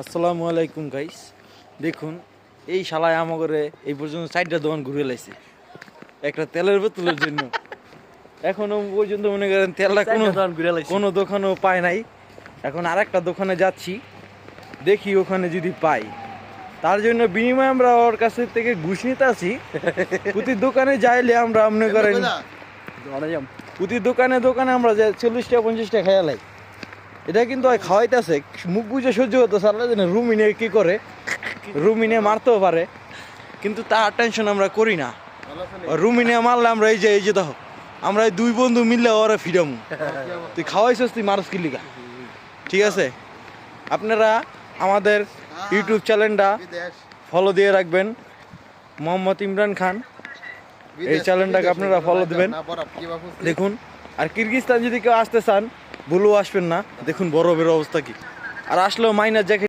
আসসালামু আলাইকুম গাইস, দেখুন এই শালায় আমাগরে এই পর্যন্ত 4টা দোকান ঘুরে লাইছে একটা তেলের বোতলের জন্য। এখনো পর্যন্ত মনে করেন তেলটা কোনো দোকানও পায় নাই। এখন আরেকটা দোকানে যাচ্ছি, দেখি ওখানে যদি পাই। তার জন্য বিনিময়ে আমরা ওর কাছে থেকে ঘুষ নিতে আসি। প্রতি দোকানে যাইলে আমরা মনে করেন প্রতি দোকানে দোকানে আমরা যে 40টা 50টা খেয়া লাই। এটা কিন্তু খাওয়াইতেছে, মুখ বুঝে সহ্য করতেছে। আল্লাহ জানে রুমিনে কি করে, রুমিনে মারতেও পারে, কিন্তু তার টেনশন আমরা করি না। রুমিনে মারলে আমরা এই যে দেখো, আমরা এই 2 বন্ধু মিললে ওরা ফিরামু। তুই খাওয়াইছিস, তুই মারস কি লিগা? ঠিক আছে, আপনারা আমাদের ইউটিউব চ্যানেলটা ফলো দিয়ে রাখবেন, মোহাম্মদ ইমরান খান। এই চ্যানেলটাকে আপনারা ফলো দিবেন। দেখুন, আর কিরগিজস্তান যদি কেউ আসতে চান ভুলেও আসবেন না। দেখুন বরফের অবস্থা কি, আর আসলেও মাইনাস জ্যাকেট